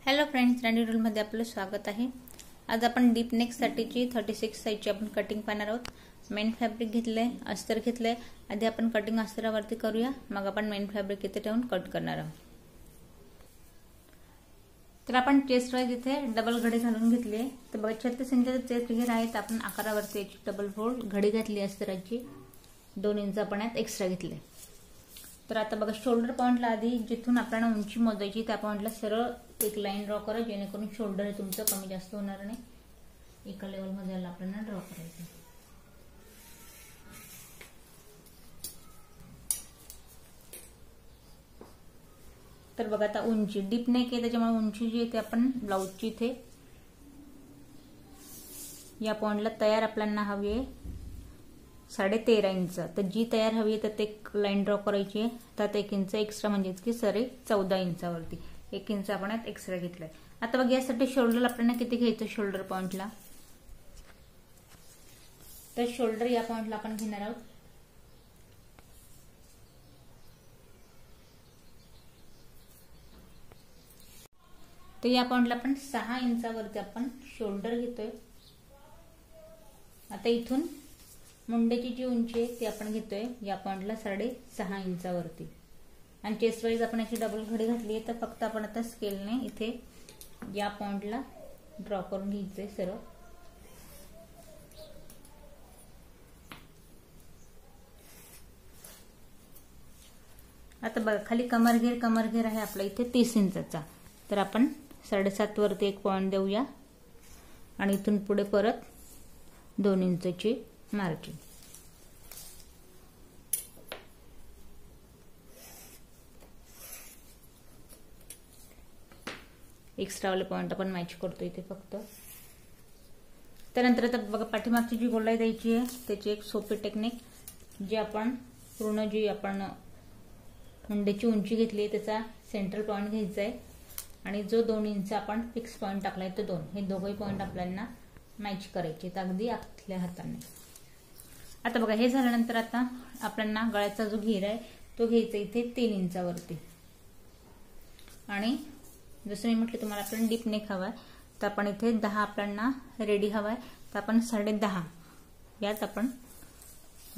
Hello friends, रॅन्डी रूलमध्ये आपलं स्वागत आहे। आज आपण डीप नेक साठीची 36 साइजची आपण कटिंग पाहणार आहोत। मेन फॅब्रिक घेतले, अस्तर घेतले। आधी आपण कटिंग अस्तरावरती करूया, मग आपण मेन फॅब्रिक इथे ठेवून कट करणार आहोत। तर आपण चेस्ट वाइज इथे डबल घडी घालून घेतली आहे। तर बघा 36 इंचाचे चेस्ट घेर आहेत। आपण आकारावरती याची डबल फोल्ड घडी घातली अस्तराची 2 इंच आपण यात एक्स्ट्रा घेतले। तर आता बघा शोल्डर पॉइंटला आधी जिथून आपल्याला उंची मोजायची त्या पॉइंटला सरळ एक लाईन ड्रॉ करा, जेणेकरून शोल्डर हे तुमचं कमी जास्त होणार नाही। एका लेवल मध्ये आपल्याला ड्रॉ करायचं। तर बघा आता उंची डीप नेक आहे, त्याच्यामुळे उंची जी आहे ते आपण ब्लाउजची इथे या पॉइंटला तयार आपल्याला हवी आहे 13.5 इंच। तर जी तयार हवी आहे तर एक लाईन ड्रॉ करायची आहे। त्यात 1 इंच एक्स्ट्रा म्हणजेच की सरे 14 इंचावरती 1 इंच आपण यात एक्स्ट्रा घेतलाय। आता बघा यासाठी शोल्डर आपल्याला किती घ्यायचं शोल्डर पॉइंटला, तर शोल्डर या पॉइंटला आपण घेणार आहोत तर या पॉइंटला आपण 6 इंचावरती आपण शोल्डर घेतोय। आता इथून मुंड्याची जी उंची आहे ती आपण घेतोय या पॉइंटला 6.5 इंचावरती। आणि चेस्ट वाइज आपण याची डबल घडी घातली आहे। तर फक्त आपण आता स्केलने इथे या पॉइंटला ड्रॉ करून घ्यायचंय सरळ। आता बघा खाली कमर घेर आहे आपला इथे 30 इंचाचा। तर आपण 7.5 वरती एक पॉइंट देऊया आणि इथून पुढे परत 2 इंचची मार्जिन। एक्स्ट्रा वाले पॉइंट आपण मॅच करतो इथे फक्त। त्यानंतर आता बघा पाठीमागची जी गोलाई द्यायची आहे त्याची एक सोपी टेक्निक, जी आपण पूर्ण जी आपण मुंड्याची उंची घेतली आहे त्याचा सेंट्रल पॉइंट घ्यायचा आहे आणि जो 2 इंच आपण फिक्स पॉइंट टाकलाय तो 2, हे दोघे पॉइंट आपल्याला मॅच करायचे अगदी आतल्या हाताने। आता बघा हे झाल्यानंतर आता आपल्याला गळ्याचा जो घेर आहे तो घ्यायचा इथे 3 इंचावरती। आणि जसं मी म्हटलं तुम्हाला आपण डीप नेक हवाय तर आपण इथे 10 आपल्याला रेडी हवाय, तर आपण 10.5 यात आपण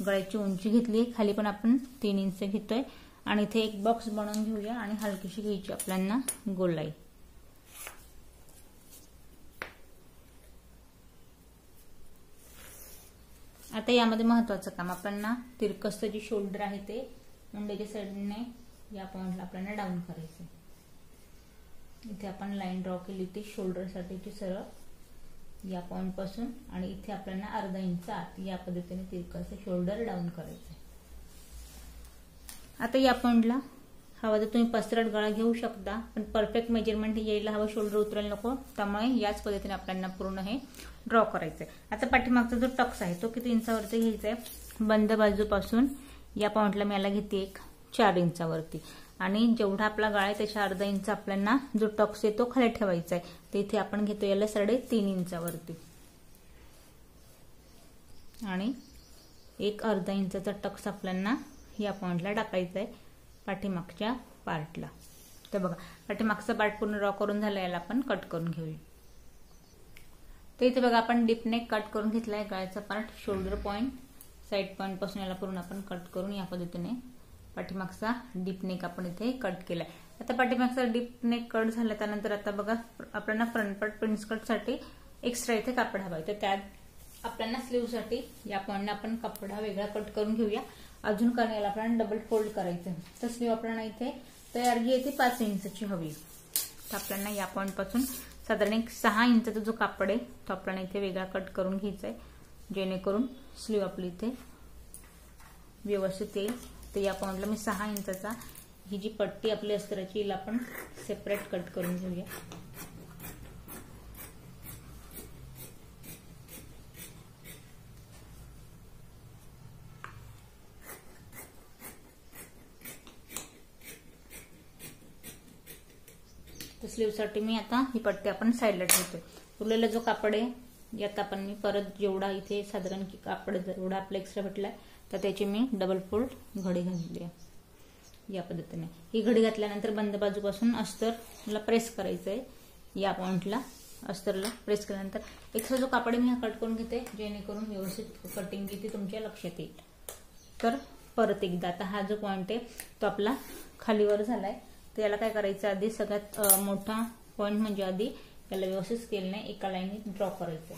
गळ्याची उंची घेतली। खाली पण आपण 3 इंच घेतोय आणि इथे एक बॉक्स बनवून घेऊया आणि हलकीशी घ्यायची आपल्याला गोलाई। आता यामध्ये महत्वाचं काम आपल्याला तिरकस जी शोल्डर आहे ते मुंड्याच्या साईडने या पॉइंटला आपल्याला डाऊन करायचं। इथे आपण लाईन ड्रॉ केली होती शोल्डर साठीची सरळ या पॉइंट पासून, आणि इथे आपल्याला अर्धा इंच आत या पद्धतीने तिरकस शोल्डर डाऊन करायचं। आता या पॉइंटला हवा तर तुम्ही पसरट गळा घेऊ शकता, पण परफेक्ट मेजरमेंट यायला हवं, शोल्डर उतरायला नको, त्यामुळे याच पद्धतीने आपल्याला पूर्ण हे ड्रॉ करायचंय। आता पाठीमागचा जो टक्स आहे तो किती इंचावरती घ्यायचा आहे, बंद बाजूपासून या पॉइंटला मी याला घेते एक 4 इंचावरती। आणि जेवढा आपला गळा आहे त्याच्या अर्धा इंच आपल्याला जो टक्स आहे तो खाली ठेवायचा आहे, तर इथे आपण घेतो याला 3.5 इंचावरती आणि एक अर्धा इंचाचा टक्स आपल्याला या पॉइंटला टाकायचा आहे पाठीमागच्या पार्टला। तर बघा पाठीमागचा पार्ट पूर्ण ड्रॉ करून झाला, याला आपण कट करून घेऊया। तर इथे बघा आपण डीप नेक कट करून घेतलाय। गळ्याचा part shoulder point side point पासून याला पूर्ण आपण कट करून या पद्धतीने पाठीमागचा डीप नेक आपण इथे कट केलाय। आता पाठीमागचा डीप नेक कट झाला त्यानंतर आता बघा आपल्याला फ्रंट पार्ट प्रिन्स कट साठी एक्स्ट्रा इथे कापड हवाय, तर त्यात आपल्याला स्लीव साठी या पॉइंटला आपण कपडा वेगळा कट करून घेऊया। अजून करण्याला आपल्याला डबल फोल्ड करायचं, तर स्लीव आपल्याला इथे तयार जी आहे ती 5 इंचची हवी। तर आपल्याला या पॉइंट पासून साधारण 6 इंचाचा जो कापड आहे तो आपल्याला इथे वेगळा कट करून घ्यायचा आहे, जेणेकरून स्लीव आपली इथे व्यवस्थित येईल। तर या पॉइंटला मी 6 इंचाचा ही जी पट्टी आपली अस्तराची हिला आपण सेपरेट कट करून घेऊया। तर स्लीव साठी मी आता ही पट्टी आपण साईडला ठेवतोय। उरलेला जो कापड आहे यात आपण मी परत जेवढा इथे साधारण कापड जेवढा आपला एक्स्ट्रा भेटलाय तर त्याची मी डबल फोल्ड घडी घातली आहे। या पद्धतीने ही घडी घातल्यानंतर बंद बाजूपासून अस्तर मला प्रेस करायचं आहे या पॉइंटला अस्तरला प्रेस केल्यानंतर एक्स्ट्रा जो कापड मी हा कट करून घेते, जेणेकरून व्यवस्थित कटिंग किती तुमच्या लक्षात येईल. तर परत एकदा आता हा जो पॉइंट आहे तो आपला खालीवर झालाय. तर याला काय करायचं, आधी सगळ्यात मोठा पॉइंट म्हणजे आधी याला व्यवस्थित स्केलने एका लाईनीत ड्रॉ करायचं.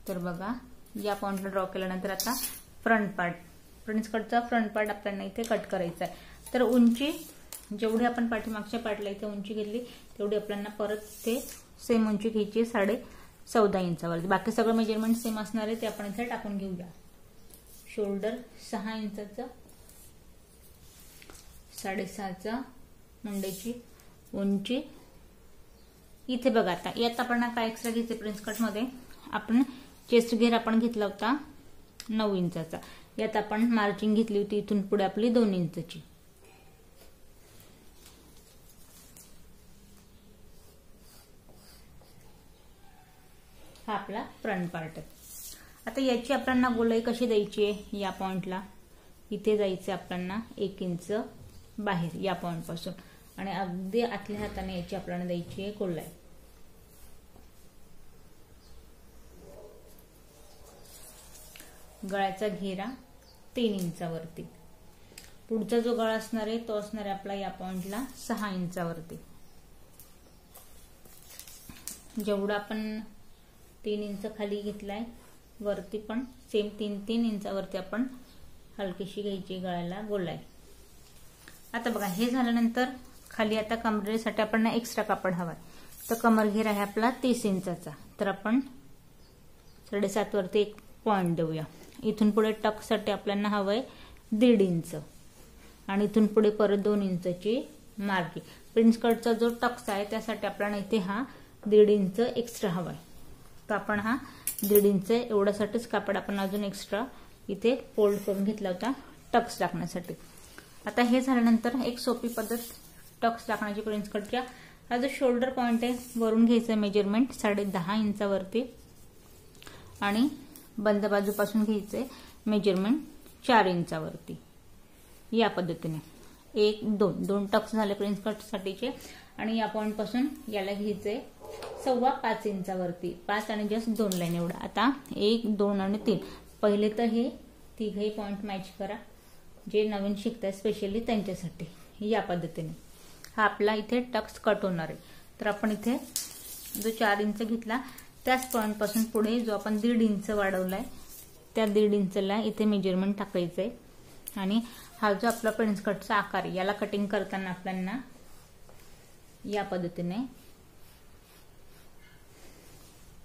तर बघा या पॉइंटला ड्रॉ केल्यानंतर आता फ्रंट पार्ट, प्रिन्स कटचा फ्रंट पार्ट आपल्याला इथे कट करायचा आहे. तर उंची जेवढी आपण पाठीमागच्या पार्टला इथे उंची घेतली तेवढी आपल्याला परत ते सेम उंची घ्यायची 14.5 इंचावरती. बाकी सगळं मेजरमेंट सेम असणार आहे ते आपण इथे टाकून घेऊया. शोल्डर 6 इंचाचा, 6.5चा मुंडेची उंची. इथे बघा आता यात आपण काय एक्स्ट्रा घ्यायचे प्रिन्स कट मध्ये, आपण चेस्ट घेर आपण घेतला होता 9 इंचाचा. यात आपण मार्जिंग घेतली होती इथून पुढे आपली 2 इंचची. हा आपला फ्रंट पार्ट आहे. आता याची आपल्याला गोलाई कशी द्यायची आहे, या पॉइंटला इथे जायचं आपल्याला 1 इंच बाहेर या पॉइंट पासून आणि अगदी आतल्या हाताने याची आपल्याला द्यायची आहे गोलाई. गळ्याचा घेरा 3 इंचावरती. पुढचा जो गळा असणार आहे तो असणार आहे आपला या पॉइंटला 6 इंचावरती. जेवढा आपण 3 इंच खाली घेतलाय वरती पण सेम 3 इंचावरती आपण हलकीशी घ्यायची गळ्याला गोलाई. आता बघा हे झाल्यानंतर खाली आता कमरेसाठी आपण एक्स्ट्रा कापड हवाय. तर कमर घेर आहे आपला 30 इंचाचा. तर आपण 7.5 वरती एक पॉइंट देऊया. इथून पुढे टक साठी आपल्याला हवंय 1.5 इंच आणि इथून पुढे परत 2 इंचची मार्जिन. प्रिन्स कटचा जो टक्स आहे त्यासाठी आपल्याला इथे हा 1.5 इंच एक्स्ट्रा हवाय. तर आपण हा 1.5 इंच एवढ्यासाठीच कापड आपण अजून एक्स्ट्रा इथे फोल्ड करून घेतला होता टक्स टाकण्यासाठी. आता हे झाल्यानंतर एक सोपी पद्धत टक्स टाकण्याची प्रिन्स कटच्या. हा जो शोल्डर पॉइंट आहे वरून घ्यायचं मेजरमेंट 10.5 इंचावरती आणि बंद बाजूपासून घ्यायचंय मेजरमेंट 4 इंचावरती. या पद्धतीने 1, 2 टक्स झाले प्रिन्स कट साठीचे. आणि या पॉइंट पासून याला घ्यायचंय 5.25 इंचावरती. 5 आणि जस्ट 2 लाईन एवढा. आता 1, 2 आणि 3 पहिले तर हे तिघही पॉइंट मॅच करा, जे नवीन शिकताय स्पेशली त्यांच्यासाठी. या पद्धतीने हा आपला इथे टक्स कट होणार आहे. तर आपण इथे जो 4 इंच घेतला त्याच पॉइंट पासून पुढे जो आपण 1.5 इंच वाढवलाय त्या 1.5 इंचला इथे मेजरमेंट टाकायचंय. आणि हा जो आपला प्रिन्स कटचा आकार आहे याला कटिंग करताना आपल्याला या पद्धतीने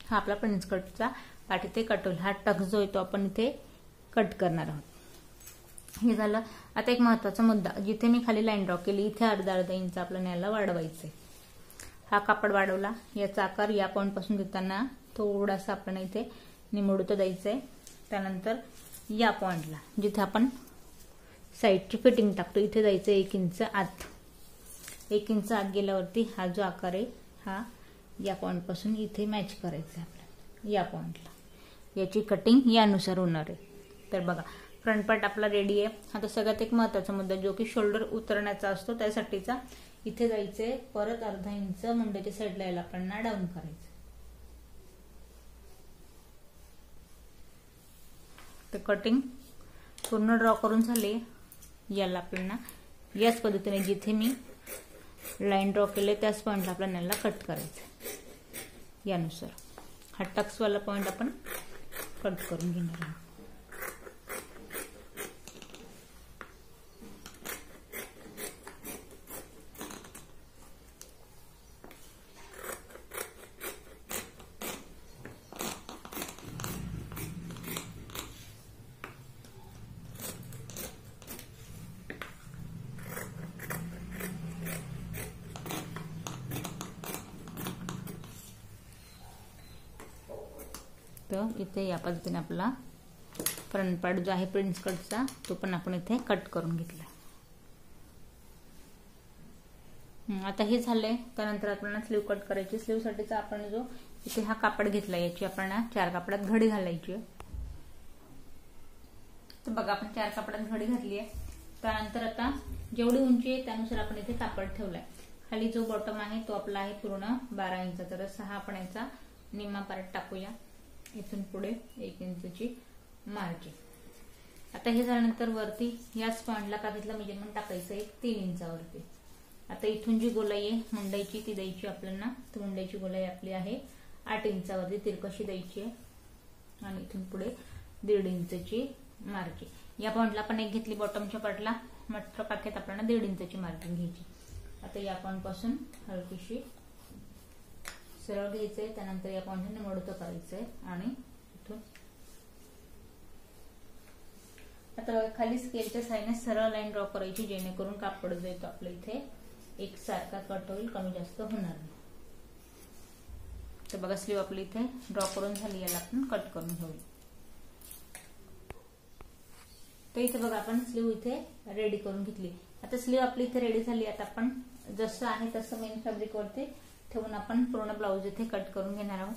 हा आपला प्रिन्स कटचा पाठ इथे कट होईल. हा टक्स जो आहे तो आपण इथे कट करणार आहोत. हे झालं. आता एक महत्वाचा मुद्दा, जिथे मी खाली लाईन ड्रॉ केली इथे अर्धा इंच आपल्याला याला वाढवायचंय. हा कापड वाढवला, याचा आकार या पॉइंट पासून देताना थोडासा आपण इथे निमुळत द्यायचंय. त्यानंतर या पॉइंटला जिथे आपण साईडची फिटिंग टाकतो इथे जायचं 1 इंच आत. 1 इंच आत गेल्यावरती हा जो आकार आहे हा या पॉइंट पासून इथे मॅच करायचा आपल्याला या पॉइंटला. याची कटिंग यानुसार होणार आहे. तर बघा फ्रंट पार्ट आपला रेडी आहे. आता सगळ्यात एक महत्वाचा मुद्दा जो की शोल्डर उतरण्याचा असतो त्यासाठीचा. इथे जायचंय परत अर्धा इंच मुंड्याच्या साईडला याला आपण डाऊन करायचं. तर कटिंग पूर्ण ड्रॉ करून झाले. याला आपल्याला याच पद्धतीने जिथे मी लाईन ड्रॉ केले त्याच पॉइंटला आपल्याला याला कट करायचं. यानुसार हा टक्सवाला पॉइंट आपण कट करून घेणार आहोत. तर इथे या पद्धतीने आपला फ्रंट पार्ट जो आहे प्रिन्स कटचा तो पण आपण इथे कट करून घेतला. आता हे झालंय. त्यानंतर आपल्याला स्लीव कट करायची. स्लीव साठीचा आपण जो इथे हा कापड घेतला याची आपण 4 कापडात घडी घालायची. तर बघा आपण 4 कापडात घडी घातली आहे. त्यानंतर आता जेवढी उंची आहे त्यानुसार आपण इथे कापड ठेवलाय. खाली जो बॉटम आहे तो आपला आहे पूर्ण 12 इंचाचा, तर 6 आपण याचा निम्मा पार्ट टाकूया. इथून पुढे 1 इंचची मार्जिन. आता हे झाल्यानंतर वरती याच पॉइंटला काठातलं मेजरमेंट टाकायचं आहे 3 इंचावरती. आता इथून जी गोलाई आहे मुंड्याची ती द्यायची आपल्याला. तर मुंड्याची गोलाई आपली आहे 8 इंचावरती तिरकशी द्यायची आहे आणि इथून पुढे 1.5 इंचची मार्जिन. या पॉइंटला आपण एक घेतली बॉटमच्या पार्टला, मात्र पाठ्यात आपल्याला 1.5 इंचची मार्जिन घ्यायची. आता या पॉइंट पासून हलकीशी सरळ घ्यायचंय, त्यानंतर या पॉइंटने निमुळतं करायचंय आणि इथून आता खाली स्केलच्या साईडने सरळ लाईन ड्रॉ करायची, जेणेकरून कापड जो येतो आपल्या इथे एकसारखा कट होईल, कमी जास्त होणार नाही. तर बघा स्लीव आपली इथे ड्रॉ करून झाली, याला आपण कट करून घेऊ. तर इथे बघा आपण स्लीव इथे रेडी करून घेतली. आता स्लीव आपली इथे रेडी झाली. आता आपण जसं आहे तसं मेन फॅब्रिक वरती ठेवून आपण पूर्ण ब्लाऊज इथे कट करून घेणार आहोत.